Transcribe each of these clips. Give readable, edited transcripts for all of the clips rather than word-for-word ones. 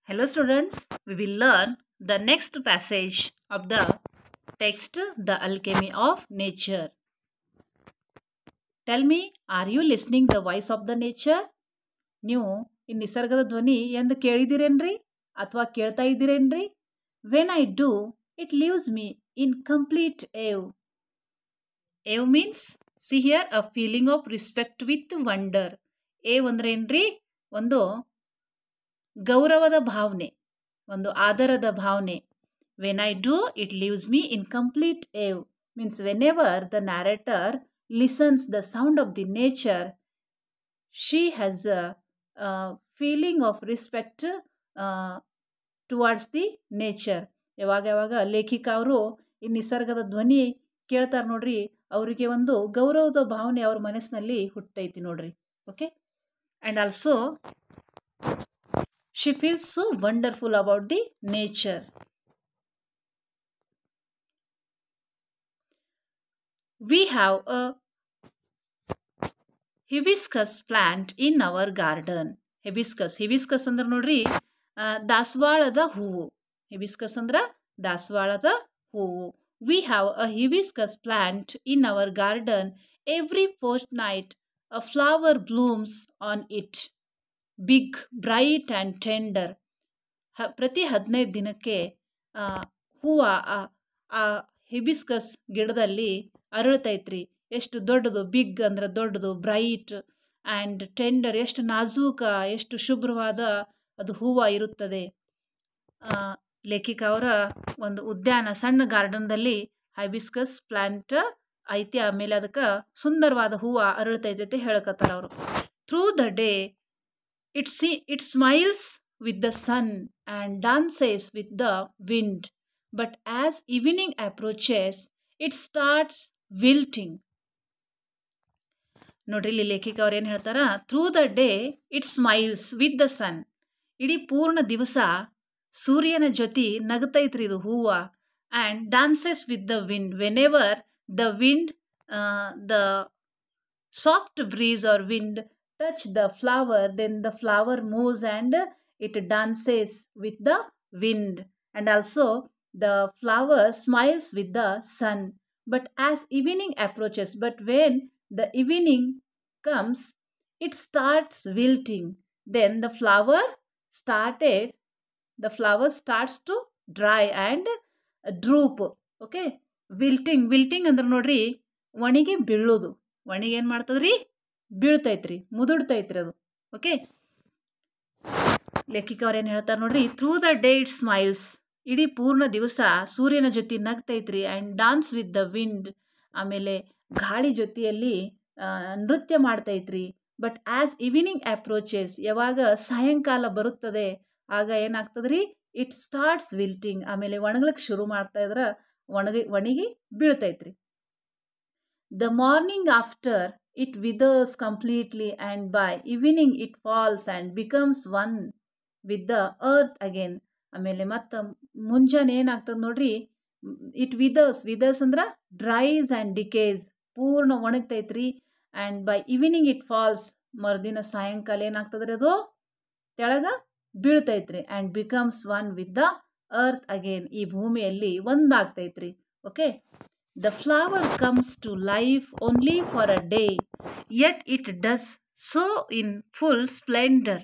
Hello students, we will learn the next passage of the text, The Alchemy of Nature. Tell me, are you listening the voice of the nature? ನೀವು ಈ ನಿಸರ್ಗದ ಧ್ವನಿ ಎಂದು ಕೇಳಿದಿರೇನ್ರಿ ಅಥವಾ ಕೇಳ್ತಾ ಇದ್ದೀರೇನ್ರಿ? When I do, it leaves me in complete awe. Awe means, see here, a feeling of respect with wonder. awe ಅಂದ್ರೆ ಏನ್ರಿ? ಒಂದು ಗೌರವದ ಭಾವನೆ, ಒಂದು ಆದರದ ಭಾವನೆ. When I do, it leaves me in complete awe. Means whenever the narrator listens the sound of the nature, she has a feeling of respect towards the nature. ಯಾವಾಗ ಲೇಖಿಕ ಅವರು ಈ ನಿಸರ್ಗದ ಧ್ವನಿ ಕೇಳ್ತಾರೆ ನೋಡ್ರಿ, ಅವರಿಗೆ ಒಂದು ಗೌರವದ ಭಾವನೆ ಅವ್ರ ಮನಸ್ಸಿನಲ್ಲಿ ಹುಟ್ಟೈತಿ ನೋಡ್ರಿ. Okay, and also she feels so wonderful about the nature. We have a hibiscus plant in our garden. Hibiscus ಅಂದ್ರೆ ನೋಡ್ರಿ ದಾಸವಾಳದ ಹೂವು. hibiscus ಅಂದ್ರೆ ದಾಸವಾಳದ ಹೂವು. We have a hibiscus plant in our garden. Every fortnight a flower blooms on it. Big, bright and tender. ಪ್ರತಿ 15 ದಿನಕ್ಕೆ ಹೂವು ಆ ಹಿಬಿಸ್ಕಸ್ ಗಿಡದಲ್ಲಿ ಅರಳ್ತೈತ್ರಿ. ಎಷ್ಟು ದೊಡ್ಡದು, ಬಿಗ್ ಅಂದ್ರೆ ದೊಡ್ಡದು, ಬ್ರೈಟ್ ಆ್ಯಂಡ್ ಟೆಂಡರ್, ಎಷ್ಟು ನಾಜೂಕ, ಎಷ್ಟು ಶುಭ್ರವಾದ ಅದು ಹೂವು ಇರುತ್ತದೆ. ಲೇಖಿಕ ಅವರ ಒಂದು ಉದ್ಯಾನ, ಸಣ್ಣ ಗಾರ್ಡನ್ದಲ್ಲಿ ಹೈಬಿಸ್ಕಸ್ ಪ್ಲಾಂಟ್ ಐತಿ. ಆಮೇಲೆ ಅದಕ್ಕೆ ಸುಂದರವಾದ ಹೂವು ಅರಳ್ತೈತೆ ಹೇಳಕತ್ತಾರ ಅವರು. Through the day it smiles with the sun and dances with the wind, but as evening approaches it starts wilting. ನೋಡ್ರಿ, ಇಲ್ಲಿ ಲೇಖಿಕ ಅವ್ರು ಏನು ಹೇಳ್ತಾರ, through the day it smiles with the sun. ಇಡೀ ಪೂರ್ಣ ದಿವಸ ಸೂರ್ಯನ ಜೊತೆ ನಗತೈತ್ರಿ ಇದು ಹೂವು. And dances with the wind. Whenever the wind, the soft breeze or wind touch the flower, then the flower moves and it dances with the wind. And also the flower smiles with the sun. But as evening approaches, but when the evening comes, it starts wilting. Then the flower starts to dry and droop. Okay, wilting ಅಂದ್ರೆ ನೋಡ್ರಿ ಒಣಗಿ ಬೀಳೋದು. ಒಣಗಿ ಏನು ಮಾಡ್ತದ್ರಿ? ಬೀಳ್ತೈತ್ರಿ, ಮುದುಡ್ತೈತ್ರಿ ಅದು. Okay, ಲೇಖಿಕ ಅವ್ರು ಏನು ಹೇಳ್ತಾರೆ ನೋಡ್ರಿ, through the day it smiles. ಇಡೀ ಪೂರ್ಣ ದಿವಸ ಸೂರ್ಯನ ಜೊತೆ ನಗ್ತೈತ್ರಿ. And dance with the wind, ಆಮೇಲೆ ಗಾಳಿ ಜೊತೆಯಲ್ಲಿ ನೃತ್ಯ ಮಾಡ್ತೈತ್ರಿ. ಬಟ್ ಆ್ಯಸ್ ಈವ್ನಿಂಗ್ ಅಪ್ರೋಚಸ್, ಯಾವಾಗ ಸಾಯಂಕಾಲ ಬರುತ್ತದೆ ಆಗ ಏನಾಗ್ತದ್ರಿ, ಇಟ್ ಸ್ಟಾರ್ಟ್ಸ್ ವಿಲ್ಟಿಂಗ್. ಆಮೇಲೆ ಒಣಗ್ಲಿಕ್ಕೆ ಶುರು ಮಾಡ್ತಾ ಇದ್ರೆ ಒಣಗಿ ಬೀಳ್ತೈತ್ರಿ. The morning after it withers completely, and by evening it falls and becomes one with the earth again. ಆಮೇಲೆ ಮತ್ತು ಮುಂಜಾನೆ ಏನಾಗ್ತದೆ ನೋಡ್ರಿ, ಇಟ್ ವಿದರ್ಸ್ ಅಂದ್ರೆ ಡ್ರೈಸ್ ಆ್ಯಂಡ್ ಡಿಕೇಸ್, ಪೂರ್ಣ ಒಣಗ್ತೈತ್ರಿ. And by evening it falls, ಮರುದಿನ ಸಾಯಂಕಾಲ ಏನಾಗ್ತದ್ರಿ ಅದು ತೆಳಗ ಬೀಳ್ತೈತ್ರಿ. And becomes one with the earth again, ಈ ಭೂಮಿಯಲ್ಲಿ ಒಂದಾಗ್ತೈತ್ರಿ. Okay, the flower comes to life only for a day, yet it does so in full splendor.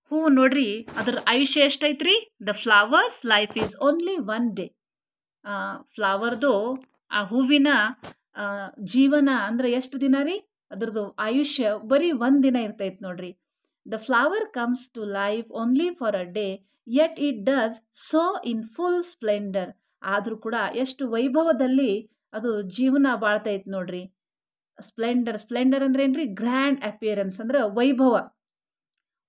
ಹೂವು ನೋಡ್ರಿ, ಅದರ ಆಯುಷ್ಯ ಎಷ್ಟೈತ್ರಿ? The flower's life is only one day. ಫ್ಲವರ್ದು, ಆ ಹೂವಿನ ಜೀವನ ಅಂದ್ರೆ ಎಷ್ಟು ದಿನ ರೀ? ಅದ್ರದ್ದು ಆಯುಷ್ಯ ಬರೀ 1 ದಿನ ಇರ್ತೈತೆ ನೋಡ್ರಿ. The flower comes to life only for a day, yet it does so in full splendour. ಆದರೂ ಕೂಡ ಎಷ್ಟು ವೈಭವದಲ್ಲಿ ಅದು ಜೀವನ ಬಾಳ್ತೈತೆ ನೋಡ್ರಿ. ಸ್ಪ್ಲೆಂಡರ್ ಅಂದ್ರೆ ಏನ್ರಿ? ಗ್ರ್ಯಾಂಡ್ ಅಪಿಯರೆನ್ಸ್ ಅಂದ್ರೆ ವೈಭವ.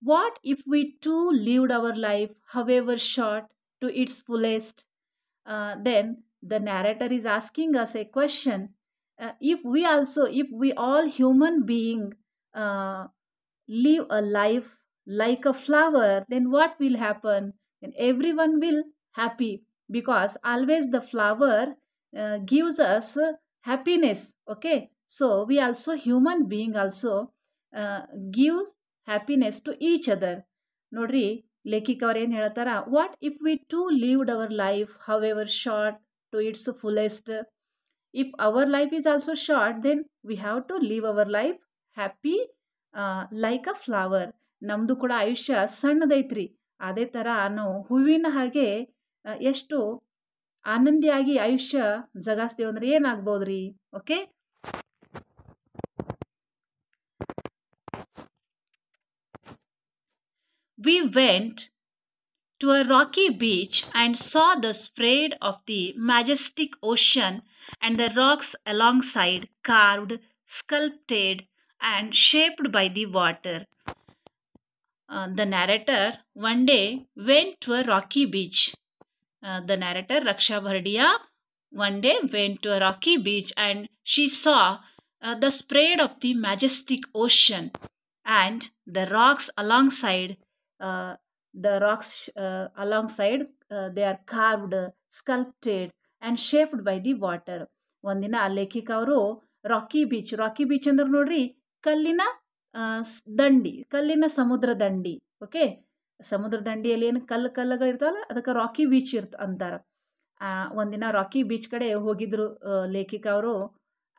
What if we too lived our life however short to its fullest? Then the narrator is asking us a question. If we all human being live a life like a flower, then what will happen? Then everyone will happy, because always the flower gives us happiness. Okay, so we also, human being also gives happiness to each other. ನೋಡ್ರಿ, ಲೇಖಿಕ ಅವ್ರು ಏನು ಹೇಳ್ತಾರ, what if we too lived our life however short to its fullest. If our life is also short then we have to live our life happy like a flower. ನಮ್ಮದು ಕೂಡ ಆಯುಷ್ಯ ಸಣ್ಣದೈತ್ರಿ, ಅದೇ ಥರ ನಾವು ಹೂವಿನ ಹಾಗೆ ಎಷ್ಟು ಆನಂದಿಯಾಗಿ ಆಯುಷ್ಯ ಜಗಾಸ್ತೇವೆ ಅಂದ್ರೆ ಏನಾಗ್ಬೋದ್ರಿ. Okay, we went to a rocky beach and saw the spread of the majestic ocean and the rocks alongside, carved, sculpted, and shaped by the water. The narrator one day went to a rocky beach. The narrator, Raksha Bhardiya, one day went to a rocky beach and she saw the spread of the majestic ocean and the rocks alongside. They are carved, sculpted and shaped by the water. ಒಂದಿನ ಲೇಖಿಕ ಅವರು rakhi beach ಅಂದ್ರೆ ನೋಡ್ರಿ ಕಲ್ಲಿನ ದಂಡಿ, ಕಲ್ಲಿನ ಸಮುದ್ರ ದಂಡಿ. Okay, ಸಮುದ್ರ ದಂಡಿಯಲ್ಲಿ ಏನು ಕಲ್ಲುಗಳು ಇರ್ತಾವಲ್ಲ ಅದಕ್ಕೆ ರಾಕಿ ಬೀಚ್ ಅಂತಾರ. ಒಂದಿನ ರಾಕಿ ಬೀಚ್ ಕಡೆ ಹೋಗಿದ್ರು ಲೇಖಿಕ ಅವರು.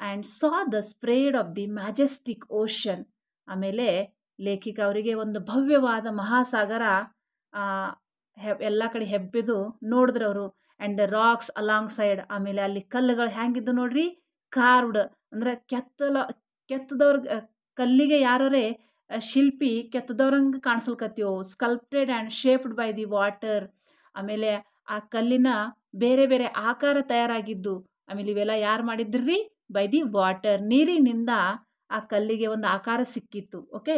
And saw the spread of the majestic ocean. ಆಮೇಲೆ ಲೇಖಿಕ ಅವರಿಗೆ ಒಂದು ಭವ್ಯವಾದ ಮಹಾಸಾಗರ ಎಲ್ಲ ಕಡೆ ಹೆಬ್ಬಿದು ನೋಡಿದ್ರು ಅವರು. And the rocks along side, ಆಮೇಲೆ ಅಲ್ಲಿ ಕಲ್ಲುಗಳು ಹ್ಯಾಂಗಿದ್ದು ನೋಡ್ರಿ, ಕಾರ್ವ್ಡ್ ಅಂದ್ರೆ ಕೆತ್ತದವ್ರ ಕಲ್ಲಿಗೆ ಯಾರೇ ಶಿಲ್ಪಿ ಕೆತ್ತದವ್ರಂಗೆ ಕಾಣಿಸ್ಲಿಕತ್ತೀವೋ. Sculpted and shaped by the water, ಆಮೇಲೆ ಆ ಕಲ್ಲಿನ ಬೇರೆ ಬೇರೆ ಆಕಾರ ತಯಾರಾಗಿದ್ದು. ಆಮೇಲೆ ಇವೆಲ್ಲ ಯಾರು ಮಾಡಿದ್ರಿ, ಬೈ ದಿ ವಾಟರ್, ನೀರಿನಿಂದ ಆ ಕಲ್ಲಿಗೆ ಒಂದು ಆಕಾರ ಸಿಕ್ಕಿತ್ತು. Okay,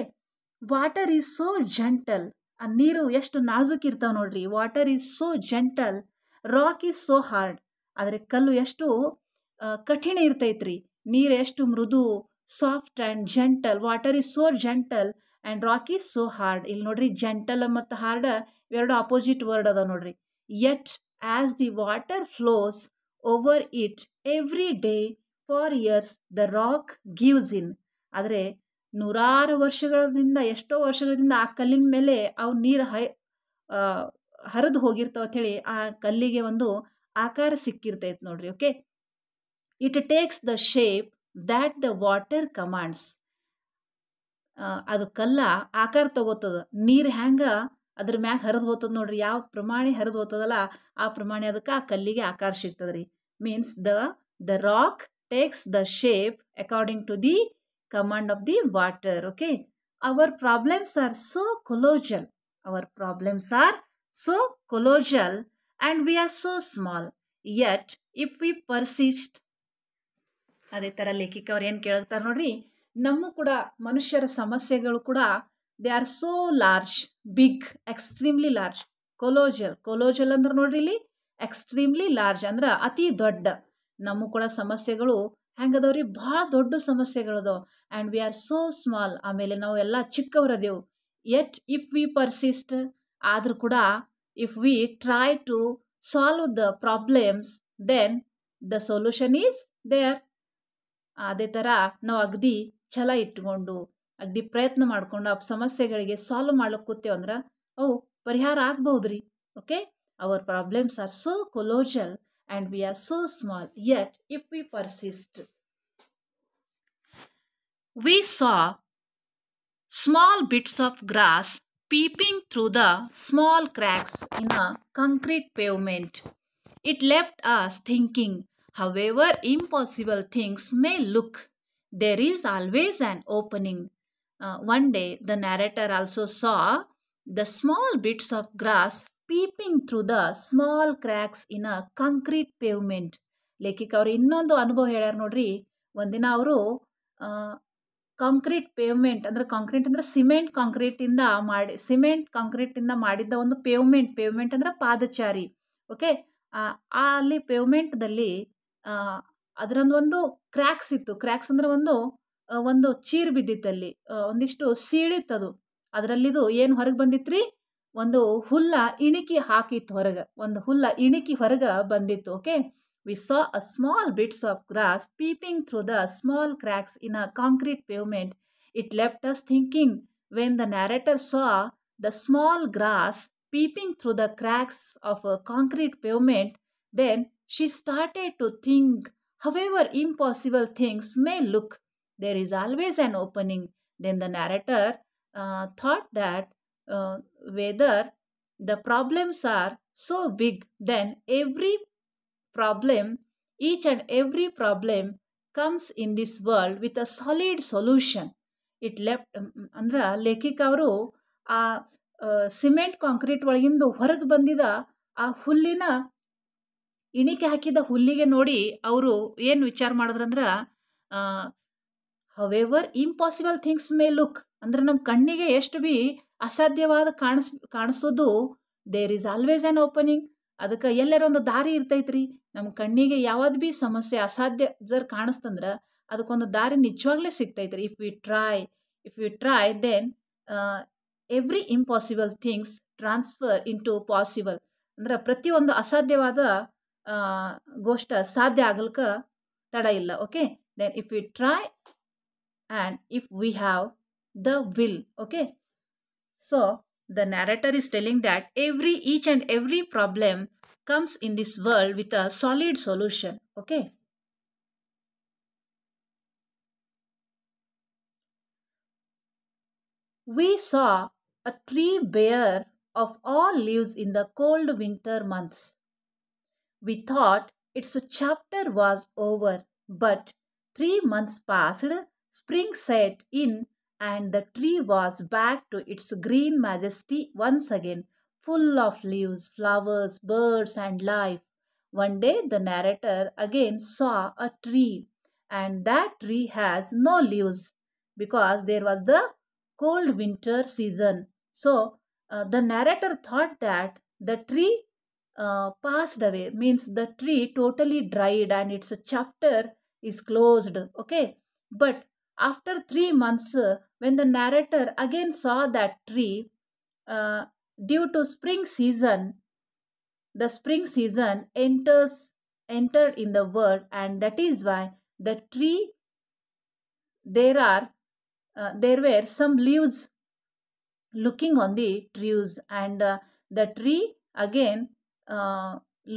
water is so gentle, ಆ ನೀರು ಎಷ್ಟು ನಾಜುಕಿರ್ತಾವೆ ನೋಡ್ರಿ. Water is so gentle, rock is so hard, ಆದರೆ ಕಲ್ಲು ಎಷ್ಟು ಕಠಿಣ ಇರ್ತೈತ್ರಿ. ನೀರು ಎಷ್ಟು ಮೃದು, soft and gentle. Water is so gentle and rock is so hard. ಇಲ್ಲಿ ನೋಡ್ರಿ ಜೆಂಟಲ್ ಮತ್ತು ಹಾರ್ಡ್ ಇವೆರಡು ಅಪೋಸಿಟ್ ವರ್ಡ್ ಅದಾವ ನೋಡ್ರಿ. Yet as the water flows over it every day for years the rock gives in. ಆದರೆ ನೂರಾರು ವರ್ಷಗಳಿಂದ, ಎಷ್ಟೋ ವರ್ಷಗಳಿಂದ ಆ ಕಲ್ಲಿನ ಮೇಲೆ ಅವು ನೀರು ಹರಿದು ಹೋಗಿರ್ತಾವ ಅಂಥೇಳಿ ಆ ಕಲ್ಲಿಗೆ ಒಂದು ಆಕಾರ ಸಿಕ್ಕಿರ್ತೈತೆ ನೋಡ್ರಿ. Okay, it takes the shape that the water commands. ಅದು ಕಲ್ಲ ಆಕಾರ ತಗೋತದ, ನೀರು ಹ್ಯಾಂಗ ಅದ್ರ ಮ್ಯಾಗ ಹರಿದು ಹೋಗ್ತದ ನೋಡ್ರಿ. ಯಾವ ಪ್ರಮಾಣ ಹರಿದು ಹೋಗ್ತದಲ್ಲ ಆ ಪ್ರಮಾಣ ಅದಕ್ಕೆ ಆ ಕಲ್ಲಿಗೆ ಆಕಾರ ಸಿಗ್ತದ್ರಿ. Means the rock takes the shape according to the command of the water. Okay, our problems are so colossal, and we are so small, yet if we persist. ಅದೇ ಥರ ಲೇಖಿಕ ಅವ್ರು ಏನು ಕೇಳ್ತಾರೆ ನೋಡ್ರಿ, ನಮ್ಮ ಕೂಡ ಮನುಷ್ಯರ ಸಮಸ್ಯೆಗಳು ಕೂಡ they are so large, big, extremely large. Colossal ಅಂದ್ರೆ ನೋಡ್ರಿ ಇಲ್ಲಿ ಎಕ್ಸ್ಟ್ರೀಮ್ಲಿ ಲಾರ್ಜ್ ಅಂದ್ರೆ ಅತಿ ದೊಡ್ಡ. ನಮ್ಮ ಕೂಡ ಸಮಸ್ಯೆಗಳು ಹೆಂಗದವ್ರಿ, ಭಾಳ ದೊಡ್ಡ ಸಮಸ್ಯೆಗಳದಾವ. And we are so small, ಆಮೇಲೆ ನಾವು ಎಲ್ಲ ಚಿಕ್ಕವರದೇವು. ಯೆಟ್ ಇಫ್ ವಿ ಪರ್ಸಿಸ್ಟ್, ಆದರೂ ಕೂಡ if we try to solve the problems then the solution is there. ಅದೇ ಥರ ನಾವು ಅಗದಿ ಛಲ ಇಟ್ಕೊಂಡು ಅಗದಿ ಪ್ರಯತ್ನ ಮಾಡಿಕೊಂಡು ಆ ಸಮಸ್ಯೆಗಳಿಗೆ ಸಾಲ್ವ್ ಮಾಡ್ಲಿಕ್ಕೆ ಕೂತೇವಂದ್ರೆ ಅವು ಪರಿಹಾರ ಆಗ್ಬಹುದ್ರಿ. Okay, our problems are so colossal and we are so small, yet if we persist. We saw small bits of grass peeping through the small cracks in a concrete pavement. It left us thinking, however impossible things may look, there is always an opening. One day the narrator also saw the small bits of grass peeping through the small cracks in a concrete pavement. ಲೇಖಿಕ ಅವರು ಇನ್ನೊಂದು ಅನುಭವ ಹೇಳ್ಯಾರ ನೋಡ್ರಿ. ಒಂದಿನ ಅವರು concrete pavement ಅಂದ್ರೆ, concrete ಅಂದ್ರೆ cement ಕಾಂಕ್ರೀಟಿಂದ ಮಾಡಿದ್ದ ಒಂದು ಪೇವ್ಮೆಂಟ್ ಅಂದ್ರೆ ಪಾದಚಾರಿ. ಓಕೆ, ಅಲ್ಲಿ ಪೇವ್ಮೆಂಟ್ದಲ್ಲಿ ಅದರೊಂದು ಒಂದು ಕ್ರ್ಯಾಕ್ಸ್ ಇತ್ತು. ಕ್ರ್ಯಾಕ್ಸ್ ಅಂದ್ರೆ ಒಂದು ಚೀರು ಬಿದ್ದಿತ್ತಲ್ಲಿ, ಒಂದಿಷ್ಟು ಸೀಳಿತ್ತದು. ಅದರಲ್ಲಿದು ಏನು ಹೊರಗೆ ಬಂದಿತ್ರಿ, ಒಂದು ಹುಲ್ಲ ಇಣಿಕಿ ಹಾಕಿತ್ತು ಹೊರಗೆ, ಒಂದು ಹುಲ್ಲ ಇಣಿಕಿ ಹೊರಗೆ ಬಂದಿತ್ತು. Okay, we saw a small bits of grass peeping through the small cracks in a concrete pavement. It left us thinking when the narrator saw the small grass peeping through the cracks of a concrete pavement, then she started to think, however impossible things may look, there is always an opening. Then the narrator thought that whether the problems are so big, then each and every problem comes in this world with a solid solution. It left ಅಂದ್ರೆ ಲೇಖಿಕ ಅವರು ಆ cement concrete ಒಳಗಿಂದ ಹೊರಗೆ ಬಂದಿದ ಆ ಹುಲ್ಲಿನ ಇಣಿಕೆ ಹಾಕಿದ ಹುಲ್ಲಿಗೆ ನೋಡಿ ಅವರು ಏನು ವಿಚಾರ ಮಾಡಿದ್ರಂದ್ರೆ however impossible things may look ಅಂದ್ರೆ ನಮ್ಮ ಕಣ್ಣಿಗೆ ಎಷ್ಟು ಬಿ ಅಸಾಧ್ಯವಾದ ಕಾಣಿಸೋದು, there is always an opening. ಅದಕ್ಕೆ ಎಲ್ಲರ ಒಂದು ದಾರಿ ಇರ್ತೈತ್ರಿ. ನಮ್ಮ ಕಣ್ಣಿಗೆ ಯಾವ್ದು ಬಿ ಸಮಸ್ಯೆ ಅಸಾಧ್ಯ ಜರ್ ಕಾಣಿಸ್ತಂದ್ರೆ ಅದಕ್ಕೊಂದು ದಾರಿ ನಿಜವಾಗ್ಲೇ ಸಿಗ್ತೈತ್ರಿ. If we try then every impossible things transfer into possible. ಅಂದ್ರೆ ಪ್ರತಿಯೊಂದು ಅಸಾಧ್ಯವಾದ ಗೋಷ್ಟ ಸಾಧ್ಯ ಆಗಲ್ಕ ತಡ ಇಲ್ಲ. Okay, then if we try and if we have the will. Okay, so the narrator is telling that each and every problem comes in this world with a solid solution. Okay, we saw a tree bare of all leaves in the cold winter months. We thought its chapter was over, but 3 months passed. Spring set in and the tree was back to its green majesty once again, full of leaves, flowers, birds and life. One day the narrator again saw a tree, and that tree has no leaves because there was the cold winter season. So the narrator thought that the tree passed away, means the tree totally dried and its chapter is closed. Okay, but after 3 months, when the narrator again saw that tree, due to spring season, the spring season entered in the world, and that is why the tree there were some leaves looking on the trees, and the tree again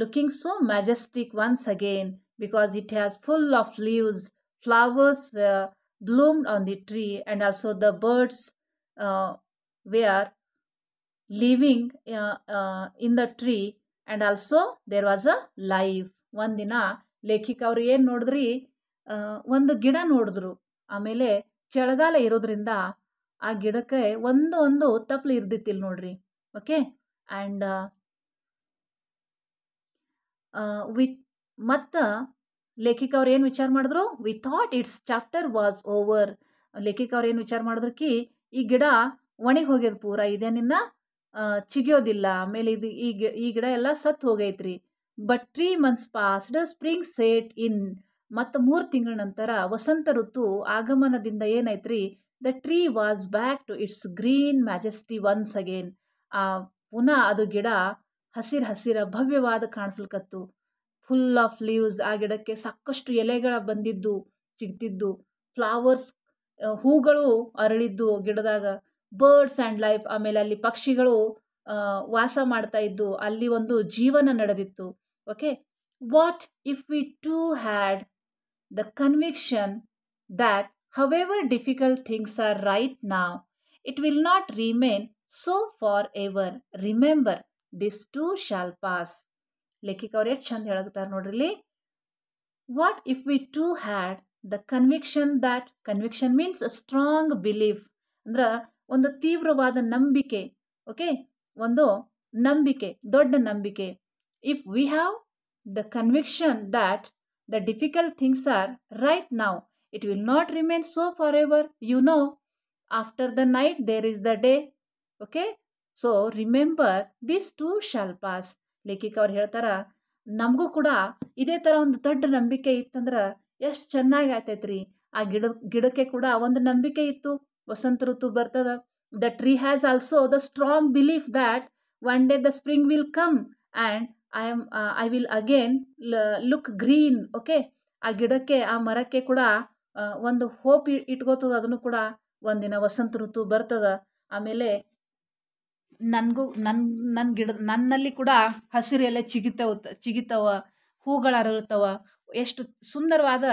looking so majestic once again because it has full of leaves, flowers were bloomed on the tree, and also the birds were living in the tree, and also there was a life. ಒಂದಿನ ಲೇಖಿಕ ಅವ್ರು ಏನು ನೋಡಿದ್ರಿ, ಒಂದು ಗಿಡ ನೋಡಿದ್ರು. ಆಮೇಲೆ ಚಳಿಗಾಲ ಇರೋದ್ರಿಂದ ಆ ಗಿಡಕ್ಕೆ ಒಂದು ತಪ್ಪಲು ಇರ್ದಿತ್ತಿಲ್ಲ ನೋಡ್ರಿ. ಓಕೆ, ಆ್ಯಂಡ್ ಮತ್ತು ಲೇಖಿಕ ಅವ್ರು ಏನು ವಿಚಾರ ಮಾಡಿದ್ರು, we thought it's chapter was over. ಲೇಖಿಕ ಅವ್ರು ಏನು ವಿಚಾರ ಮಾಡಿದ್ರು ಈ ಗಿಡ ಒಣಗಿ ಹೋಗ್ಯದ ಪೂರ, ಇದೇನಿನ್ನ ಚಿಗಿಯೋದಿಲ್ಲ, ಆಮೇಲೆ ಇದು ಈ ಗಿಡ ಎಲ್ಲ ಸತ್ತು ಹೋಗೈತ್ರಿ. But 3 months passed, spring set in. ಮತ್ತು 3 ತಿಂಗಳ ನಂತರ ವಸಂತ ಋತು ಆಗಮನದಿಂದ ಏನೈತ್ರಿ, the tree was back to its green majesty once again. ಪುನಃ ಅದು ಗಿಡ ಹಸಿರ ಭವ್ಯವಾದ ಕಾಣಿಸ್ಲಿಕತ್ತು. ಫುಲ್ ಆಫ್ ಲೀವ್ಸ್, ಆ ಗಿಡಕ್ಕೆ ಸಾಕಷ್ಟು ಎಲೆಗಳ ಬಂದಿದ್ದು ಚಿಗ್ತಿದ್ದು, ಫ್ಲವರ್ಸ್ ಹೂಗಳು ಅರಳಿದ್ದು ಗಿಡದಾಗ, ಬರ್ಡ್ಸ್ ಆ್ಯಂಡ್ ಲೈಫ್, ಆಮೇಲೆ ಅಲ್ಲಿ ಪಕ್ಷಿಗಳು ವಾಸ ಮಾಡ್ತಾ ಇದ್ದು, ಅಲ್ಲಿ ಒಂದು ಜೀವನ ನಡೆದಿತ್ತು. Okay, what if we two had the conviction that however difficult things are right now, it will not remain so forever. Remember, this too shall pass. ಲೇಖಿಕ ಅವ್ರು ಎಷ್ಟು ಚಂದ ಹೇಳಕ್ತಾರೆ ನೋಡ್ರಿ. What if we two had the conviction that, conviction means a strong belief, ಅಂದ್ರೆ ಒಂದು ತೀವ್ರವಾದ ನಂಬಿಕೆ. Okay, ಒಂದು ನಂಬಿಕೆ, ದೊಡ್ಡ ನಂಬಿಕೆ. If we have the conviction that the difficult things are right now, it will not remain so forever. You know, after the night there is the day. Okay, so remember, this too shall pass. ಲೇಖಿಕ ಅವ್ರು ಹೇಳ್ತಾರ, ನಮಗೂ ಕೂಡ ಇದೇ ಥರ ಒಂದು ದೊಡ್ಡ ನಂಬಿಕೆ ಇತ್ತಂದ್ರೆ ಎಷ್ಟು ಚೆನ್ನಾಗಿ ಆಯ್ತೈತ್ರಿ. ಆ ಗಿಡಕ್ಕೆ ಕೂಡ ಒಂದು ನಂಬಿಕೆ ಇತ್ತು, ವಸಂತ ಋತು ಬರ್ತದ. The tree has also the strong belief that one day the spring will come and I will again look green. Okay, ಆ ಗಿಡಕ್ಕೆ, ಆ ಮರಕ್ಕೆ ಕೂಡ ಒಂದು ಹೋಪ್ ಇಟ್ಕೋತದ, ಅದನ್ನು ಕೂಡ ಒಂದಿನ ವಸಂತ ಋತು ಬರ್ತದ. ಆಮೇಲೆ ನನ್ನಲ್ಲಿ ಕೂಡ ಹಸಿರು ಎಲೆ ಚಿಗಿತಾವ, ಹೂಗಳು ಅರಳ್ತಾವ. ಎಷ್ಟು ಸುಂದರವಾದ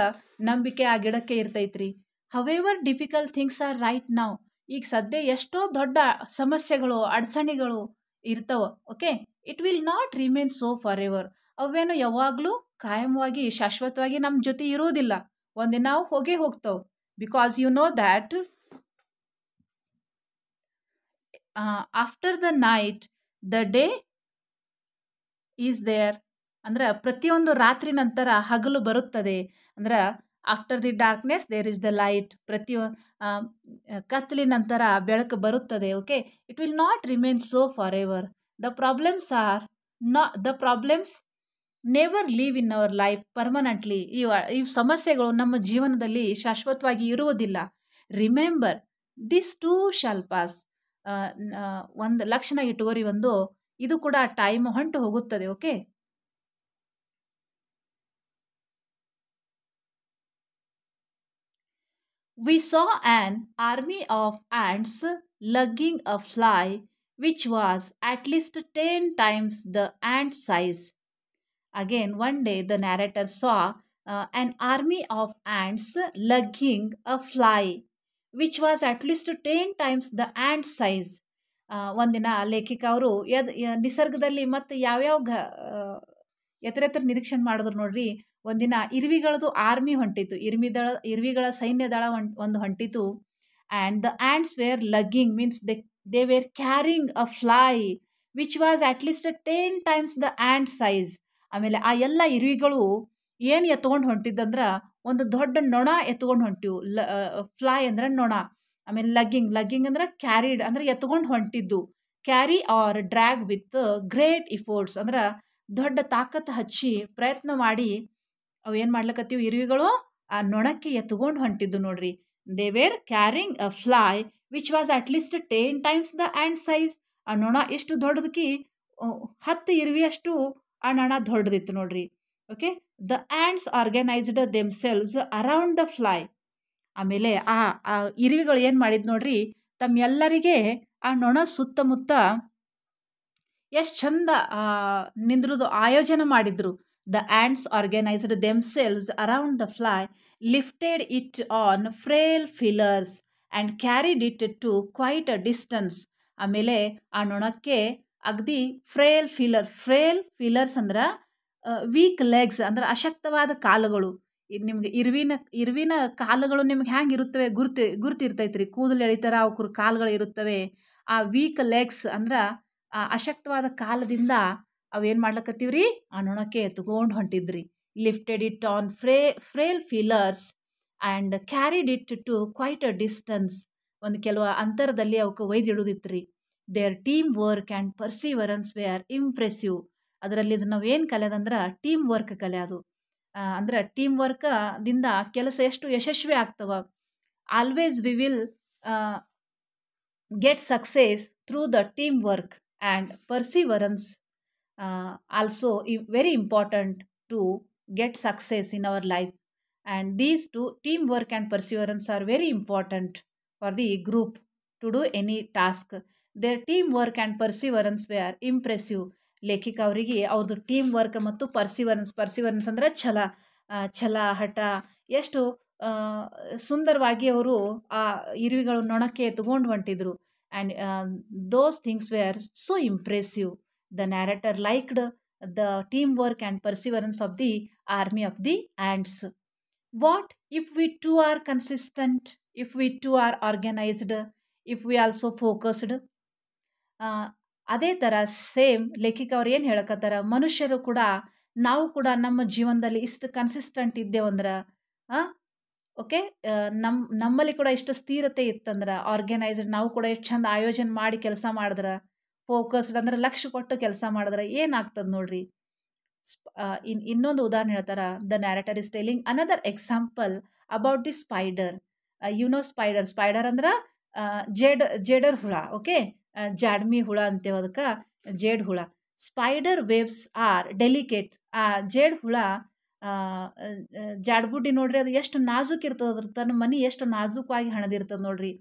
ನಂಬಿಕೆ ಆ ಗಿಡಕ್ಕೆ ಇರ್ತೈತ್ರಿ. However difficult things are right ನಾವು. ಈಗ ಸದ್ಯ ಎಷ್ಟೋ ದೊಡ್ಡ ಸಮಸ್ಯೆಗಳು, ಅಡಚಣೆಗಳು ಇರ್ತಾವ. Okay, it will not remain so for ಎವರ್. ಅವೇನು ಯಾವಾಗಲೂ ಕಾಯಮವಾಗಿ ಶಾಶ್ವತವಾಗಿ ನಮ್ಮ ಜೊತೆ ಇರೋದಿಲ್ಲ. ಒಂದಿನ ನಾವು ಹೋಗೇ ಹೋಗ್ತಾವ. Because you know that after the night the day is there. ಅಂದ್ರೆ ಪ್ರತಿಯೊಂದು ರಾತ್ರಿ ನಂತರ ಹಗಲು ಬರುತ್ತದೆ. ಅಂದ್ರೆ after the darkness there is the light. ಕತ್ತಲಿ ನಂತರ ಬೆಳಕು ಬರುತ್ತದೆ. Okay, it will not remain so for ever. The problems never leave in our life permanently. ಈ ಸಮಸ್ಯೆಗಳು ನಮ್ಮ ಜೀವನದಲ್ಲಿ ಶಾಶ್ವತವಾಗಿ ಇರುವುದಿಲ್ಲ. Remember this too shall pass. ಒಂದು ಲಕ್ಷಣ ಇಟ್ಕೋರಿ, ಇದು ಕೂಡ ಟೈಮ್ ಹೊಂಟು ಹೋಗುತ್ತದೆ. Okay, we saw an army of ants lugging a fly which was at least 10 times the ant size. Again, one day the narrator saw an army of ants lugging a fly which was at least 10 times the ant size. ಒಂದಿನ ಲೇಖಕ ಅವರು ನಿಸರ್ಗದಲ್ಲಿ ಮತ್ತು ಯಾವ್ಯಾವ ಎತ್ತರ ನಿರೀಕ್ಷಣೆ ಮಾಡಿದ್ರು ನೋಡ್ರಿ. ಒಂದಿನ ಇರುವಿಗಳದು army ಹೊಂಟಿತು, ಇರುವಿಗಳ ಸೈನ್ಯ ದಳ ಒಂದು ಹೊಂಟಿತು. And the ants were lugging means they were carrying a fly which was at least 10 times the and size. ಆಮೇಲೆ ಆ ಎಲ್ಲ ಇರುವಿಗಳು ಏನು ಎತ್ಕೊಂಡು ಹೊಂಟಿದ್ದಂದ್ರೆ ಒಂದು ದೊಡ್ಡ ನೊಣ ಎತ್ಕೊಂಡು ಹೊಂಟಿವು. ಫ್ಲೈ ಅಂದ್ರೆ ನೊಣ. ಆಮೇಲೆ ಲಗ್ಗಿಂಗ್ ಅಂದ್ರೆ ಕ್ಯಾರಿಡ್ ಅಂದ್ರೆ ಎತ್ಕೊಂಡು ಹೊಂಟಿದ್ದು. Carry or drag with great efforts ಅಂದ್ರೆ ದೊಡ್ಡ ತಾಕತ್ತು ಹಚ್ಚಿ ಪ್ರಯತ್ನ ಮಾಡಿ ಅವು ಏನು ಮಾಡ್ಲಿಕ್ಕತ್ತೀವಿ, ಇರುವಿಗಳು ಆ ನೊಣಕ್ಕೆ ಎತ್ಕೊಂಡು ಹೊಂಟಿದ್ದು ನೋಡ್ರಿ. They were carrying a fly which was at least 10 times the and size. ಆ ನೊಣ ಎಷ್ಟು ದೊಡ್ಡದಕ್ಕೆ 10 ಇರುವಿಯಷ್ಟು ಆ ನೊಣ ದೊಡ್ಡದಿತ್ತು ನೋಡ್ರಿ. Okay, the ants organised themselves around the fly. ಆಮೇಲೆ ಆ ಇರುವಿಗಳು ಏನು ಮಾಡಿದ್ ನೋಡ್ರಿ, ತಮ್ಮೆಲ್ಲರಿಗೆ ಆ ನೊಣ ಸುತ್ತಮುತ್ತ ಎಷ್ಟು ಚಂದ ನಿಂದ್ರದು ಆಯೋಜನೆ ಮಾಡಿದ್ರು. The ants organised themselves around the fly, lifted it on frail fillers and carried it to quite a distance. ಆಮೇಲೆ ಆ ನೊಣಕ್ಕೆ ಅಗದಿ ಫ್ರೇಲ್ ಫಿಲರ್ಸ್ ಅಂದ್ರೆ ವೀಕ್ ಲೆಗ್ಸ್ ಅಂದ್ರೆ ಅಶಕ್ತವಾದ ಕಾಲುಗಳು. ನಿಮ್ಗೆ ಇರುವಿನ ಕಾಲುಗಳು ನಿಮ್ಗೆ ಹ್ಯಾಂಗೆ ಇರುತ್ತವೆ ಗುರ್ತಿರ್ತೈತ್ರಿ. ಕೂದಲು ಎಳಿತಾರ ಅವ್ರ ಕಾಲುಗಳು ಇರುತ್ತವೆ. ಆ ವೀಕ್ ಲೆಗ್ಸ್ ಅಂದ್ರೆ ಅಶಕ್ತವಾದ ಕಾಲದಿಂದ ಅವೇನು ಮಾಡ್ಲಕತ್ತೀವ್ರಿ, ಆ ನೊಣಕ್ಕೆ ಎತ್ಕೊಂಡು ಹೊಂಟಿದ್ರಿ. Lifted it on frail fillers and carried it to quite a distance. ಒಂದು ಕೆಲವು ಅಂತರದಲ್ಲಿ ಅವಕ್ಕೆ ಒಯ್ದಿಡುದಿತ್ರಿ. Their team work and perseverance were impressive. ಅದರಲ್ಲಿ ನಾವೇನು ಕಲಿಯೋದಂದ್ರೆ ಟೀಮ್ ವರ್ಕ್ ಕಲಿಯೋದು. ಅಂದ್ರೆ ಟೀಮ್ ವರ್ಕ್ದಿಂದ ಕೆಲಸ ಎಷ್ಟು ಯಶಸ್ವಿ ಆಗ್ತವ. Always we will get success through the team work and perseverance also very important to get success in our life. And these two team work and perseverance are very important for the group to do any task. Their team work and perseverance were impressive. ಲೇಖಕ ಅವರಿಗೆ ಅವ್ರದ್ದು team work ಮತ್ತು perseverance ಅಂದರೆ ಛಲ ಹಠ ಎಷ್ಟು ಸುಂದರವಾಗಿ ಅವರು ಆ ಇರುವಿಗಳು ನೊಣಕ್ಕೆ ಎತ್ಕೊಂಡು ಹೊಂಟಿದ್ರು. And those things were so impressive. The narrator liked the team work and perseverance of the army of the ants. What if we too are consistent, if we too are organised, if we also focused. ಅದೇ ಥರ same ಲೇಖಕ ಅವ್ರು ಏನು ಹೇಳಕತ್ತಾರ, ಮನುಷ್ಯರು ಕೂಡ ನಾವು ಕೂಡ ನಮ್ಮ ಜೀವನದಲ್ಲಿ ಇಷ್ಟು ಕನ್ಸಿಸ್ಟೆಂಟ್ ಇದ್ದೇವಂದ್ರೆ ಓಕೆ, ನಮ್ಮಲ್ಲಿ ಕೂಡ ಇಷ್ಟು ಸ್ಥಿರತೆ ಇತ್ತಂದ್ರೆ, ಆರ್ಗನೈಸ್ಡ್ ನಾವು ಕೂಡ ಎಷ್ಟು ಚಂದ ಆಯೋಜನೆ ಮಾಡಿ ಕೆಲಸ ಮಾಡಿದ್ರೆ, ಫೋಕಸ್ಡ್ ಅಂದ್ರೆ ಲಕ್ಷ್ಯ ಕೊಟ್ಟು ಕೆಲಸ ಮಾಡಿದ್ರೆ ಏನಾಗ್ತದೆ ನೋಡ್ರಿ. ಇನ್ನೊಂದು ಉದಾಹರಣೆ ಹೇಳ್ತಾರ. The narrator is telling another example about the spider. Spider ಅಂದ್ರೆ ಜೇಡರ್ ಹುಳ. ಓಕೆ, ಜಾಡ್ಮಿ ಹುಳ ಅಂತೇವೆ ಅದಕ್ಕೆ, ಜೇಡ್ ಹುಳ. Spider waves R delicate. ಆ ಜೇಡ್ ಹುಳ ಜಾಡ್ಬುಡ್ಡಿ ನೋಡ್ರಿ, ಅದು ಎಷ್ಟು ನಾಜೂಕ್ ಇರ್ತದೆ, ಅದ್ರ ತನ್ನ ಮನಿ ಎಷ್ಟು ನಾಜೂಕಾಗಿ ಹಣದಿರ್ತದೆ ನೋಡ್ರಿ.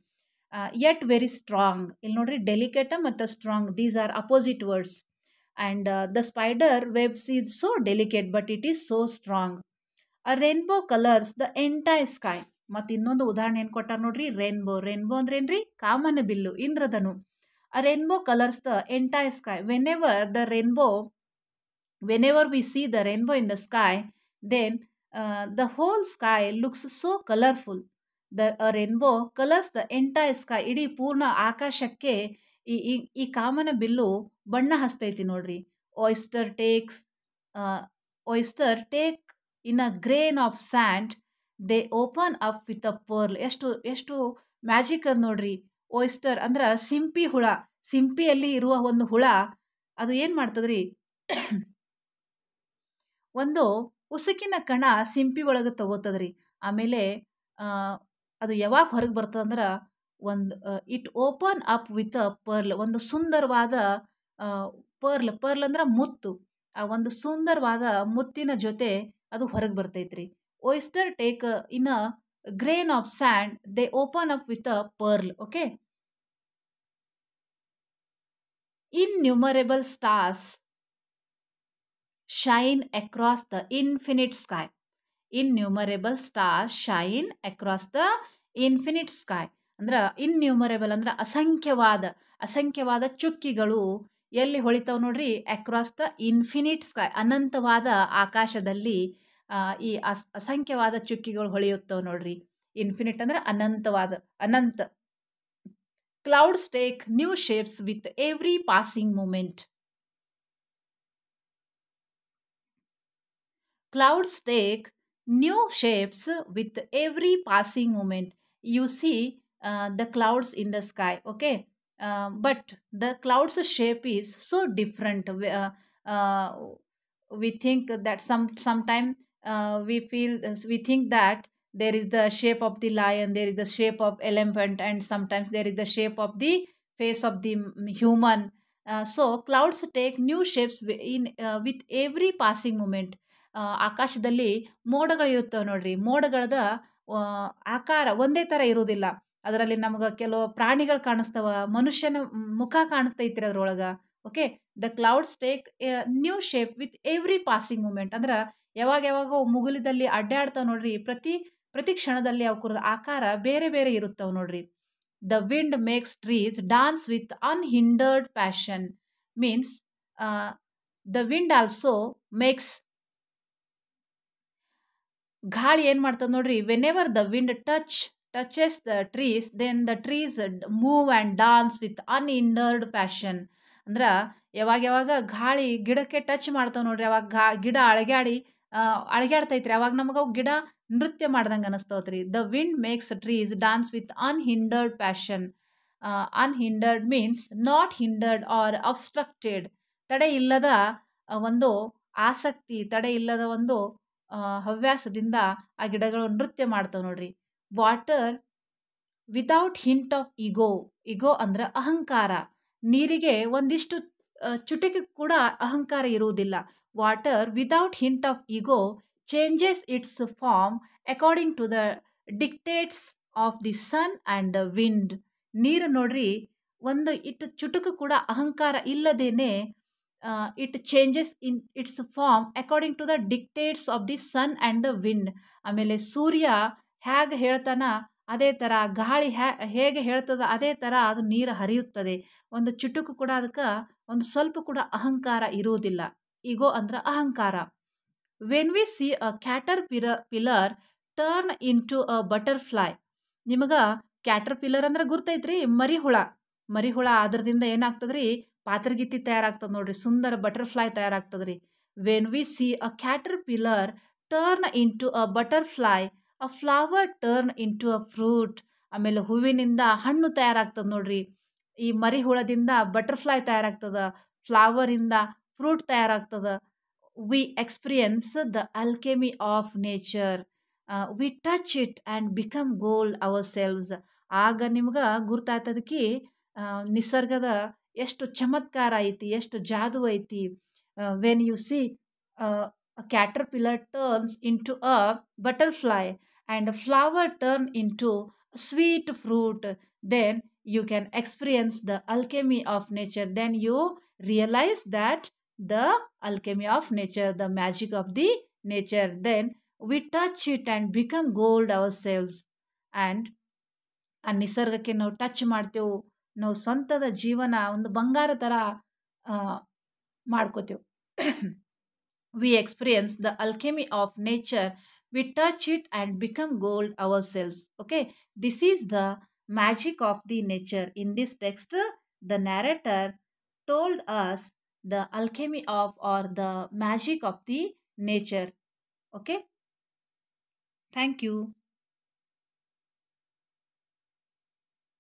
Yet very strong. ಇಲ್ಲಿ ನೋಡ್ರಿ ಡೆಲಿಕೇಟ್ ಮತ್ತು strong, these are opposite words. And the spider webs is so delicate but it is so strong. A rainbow colours the entire sky. ಮತ್ತು ಇನ್ನೊಂದು ಉದಾಹರಣೆ ಏನು ಕೊಟ್ಟಾರ ನೋಡ್ರಿ, ರೇನ್ಬೋ. ರೇನ್ಬೋ ಅಂದ್ರೆ ಏನ್ರಿ, ಕಾಮನ ಬಿಲ್ಲು, ಇಂದ್ರಧನು. A rainbow colours the entire sky. Whenever we see the rainbow in the sky, then the whole sky looks so colorful. A rainbow colors the entire sky. ಇಡೀ ಪೂರ್ಣ ಆಕಾಶಕ್ಕೆ ಈ ಕಾಮನ ಬಿಲ್ಲು ಬಣ್ಣ ಹಚ್ತೈತಿ ನೋಡ್ರಿ. Oyster take in a grain of sand, they open up with a pearl. ಎಷ್ಟು magic ಅದ್ ನೋಡ್ರಿ. Oyster ಅಂದ್ರ ಸಿಂಪಿ ಹುಳ. ಸಿಂಪಿಯಲ್ಲಿ ಇರುವ ಒಂದು ಹುಳ ಅದು ಏನು ಮಾಡ್ತದ್ರಿ, ಒಂದು ಉಸುಕಿನ ಕಣ ಸಿಂಪಿ ಒಳಗೆ ತಗೋತದ್ರಿ. ಆಮೇಲೆ ಅದು ಯಾವಾಗ ಹೊರಗೆ ಬರ್ತದಂದ್ರೆ it open up with a pearl. ಒಂದು ಸುಂದರವಾದ ಪರ್ಲ್ ಅಂದ್ರೆ ಮುತ್ತು. ಆ ಒಂದು ಸುಂದರವಾದ ಮುತ್ತಿನ ಜೊತೆ ಅದು ಹೊರಗೆ ಬರ್ತೈತ್ರಿ. Oyster take in a grain of sand, they open up with a pearl. Okay. Innumerable stars shine across the infinite sky. Innumerable stars shine across the infinite sky. ಅಂದ್ರೆ ಇನ್ಯೂಮರೇಬಲ್ ಅಂದ್ರೆ ಅಸಂಖ್ಯವಾದ ಚುಕ್ಕಿಗಳು ಎಲ್ಲಿ ಹೊಳಿತಾವ ನೋಡ್ರಿ, ಅಕ್ರಾಸ್ ದ ಇನ್ಫಿನಿಟ್ ಸ್ಕೈ. ಅನಂತವಾದ ಆಕಾಶದಲ್ಲಿ ಈ ಅಸಂಖ್ಯವಾದ ಚುಕ್ಕಿಗಳು ಹೊಳೆಯುತ್ತವೆ ನೋಡ್ರಿ. Infinite ಅಂದ್ರೆ ಅನಂತ. Clouds take new shapes with every passing moment. Clouds take new shapes with every passing moment. You see the clouds in the sky, okay? But the clouds' shape is so different. We think that sometimes we think that there is the shape of the lion, there is the shape of elephant, and sometimes there is the shape of the face of the human. So clouds take new shapes with every passing moment. ಆಕಾಶದಲ್ಲಿ ಮೋಡಗಳಿರುತ್ತವೆ ನೋಡ್ರಿ. ಮೋಡಗಳದ ಆಕಾರ ಒಂದೇ ಥರ ಇರುವುದಿಲ್ಲ. ಅದರಲ್ಲಿ ನಮ್ಗೆ ಕೆಲವು ಪ್ರಾಣಿಗಳು ಕಾಣಿಸ್ತವ, ಮನುಷ್ಯನ ಮುಖ ಕಾಣಿಸ್ತೈತ್ರಿ ಅದ್ರೊಳಗೆ. Okay. The clouds take new shape with every passing moment. ಅಂದ್ರೆ ಯಾವಾಗೋ ಮುಗುಲಿದಲ್ಲಿ ಅಡ್ಡಾಡ್ತಾವ ನೋಡ್ರಿ. ಪ್ರತಿ ಕ್ಷಣದಲ್ಲಿ ಅವಕ್ಕರದ ಆಕಾರ ಬೇರೆ ಬೇರೆ ಇರುತ್ತವೆ ನೋಡ್ರಿ. The wind makes trees dance with unhindered passion. Means the wind also makes, ಗಾಳಿ ಏನು ಮಾಡ್ತದೆ ನೋಡ್ರಿ, whenever the wind touches the trees, then the trees move and dance with unhindered passion. ಅಂದ್ರೆ ಯಾವಾಗ ಗಾಳಿ ಗಿಡಕ್ಕೆ ಟಚ್ ಮಾಡ್ತಾವೆ ನೋಡ್ರಿ, ಅವಾಗ ಗಿಡ ಅಳಗ್ಯಾಡ್ತೈತ್ರಿ. ಅವಾಗ ನಮಗೆ ಅವು ಗಿಡ ನೃತ್ಯ ಮಾಡ್ದಂಗೆ ಅನಿಸ್ತವ್ರಿ. The wind makes trees dance with unhindered passion. Unhindered means not hindered or obstructed. ತಡೆ ಇಲ್ಲದ ಒಂದು ಆಸಕ್ತಿ, ತಡೆ ಇಲ್ಲದ ಒಂದು ಹವ್ಯಾಸದಿಂದ ಆ ಗಿಡಗಳು ನೃತ್ಯ ಮಾಡ್ತಾವೆ ನೋಡ್ರಿ. Water without hint of ego ಅಂದ್ರೆ ಅಹಂಕಾರ. ನೀರಿಗೆ ಒಂದಿಷ್ಟು ಚುಟುಕಿ ಕೂಡ ಅಹಂಕಾರ ಇರುವುದಿಲ್ಲ. Water without hint of ego changes its form according to the dictates of the sun and the wind. ನೀರು ನೋಡ್ರಿ, ಒಂದು ಚುಟುಕು ಕೂಡ ಅಹಂಕಾರ ಇಲ್ಲದೇನೆ it changes in its form according to the dictates of the sun and the wind. ಆಮೇಲೆ ಸೂರ್ಯ ಹೇಗೆ ಹೇಳ್ತಾನ ಅದೇ ಥರ, ಗಾಳಿ ಹೇಗೆ ಹೇಳ್ತದ ಅದೇ ಥರ ಅದು ನೀರು ಹರಿಯುತ್ತದೆ. ಒಂದು ಚುಟುಕು ಕೂಡ ಅದಕ್ಕೆ ಒಂದು ಸ್ವಲ್ಪ ಕೂಡ ಅಹಂಕಾರ ಇರುವುದಿಲ್ಲ. ಈಗೋ ಅಂದ್ರೆ ಅಹಂಕಾರ. When we see a caterpillar turn into a butterfly. ನಿಮಗೆ ಕ್ಯಾಟರ್ಪಿಲ್ಲರ್ ಅಂದ್ರೆ ಗುರ್ತೈತ್ರಿ, ಮರಿಹುಳ. ಅದರದಿಂದ ಏನಾಗ್ತದ್ರಿ, ಪಾತ್ರಗಿತ್ತಿ ತಯಾರಾಗ್ತದೆ ನೋಡ್ರಿ, ಸುಂದರ ಬಟರ್ಫ್ಲೈ ತಯಾರಾಗ್ತದ್ರಿ. When we see a caterpillar turn into a butterfly, a flower turn into a fruit. ಆಮೇಲೆ ಹೂವಿನಿಂದ ಹಣ್ಣು ತಯಾರಾಗ್ತದೆ ನೋಡ್ರಿ. ಈ ಮರಿಹುಳದಿಂದ ಬಟರ್ಫ್ಲೈ ತಯಾರಾಗ್ತದ, ಫ್ಲವರಿಂದ ಫ್ರೂಟ್ ತಯಾರಾಗ್ತದ. We experience the alchemy of nature. We touch it and become gold hour selves. ಆಗ ನಿಮ್ಗೆ ಗುರ್ತಾಗ್ತದಕ್ಕೆ ನಿಸರ್ಗದ ಎಷ್ಟು ಚಮತ್ಕಾರ ಐತಿ, ಎಷ್ಟು ಜಾದು ಐತಿ. When U C a caterpillar turns into a butterfly and a flower turn into sweet fruit, then you can experience the alchemy of nature. Then you realize that the alchemy of nature, the magic of the nature. Then we touch it and become gold ourselves. And ಆ ನಿಸರ್ಗಕ್ಕೆ ನಾವು touch ಮಾಡ್ತೇವೆ, ನಾವು ಸ್ವಂತದ ಜೀವನ ಒಂದು ಬಂಗಾರ ಥರ ಮಾಡ್ಕೋತೇವೆ. We experience the alchemy of nature. We touch it and become gold ourselves. Okay, this is the magic of the nature. In this text, the narrator told us the alchemy of or the magic of the nature. Okay, thank you.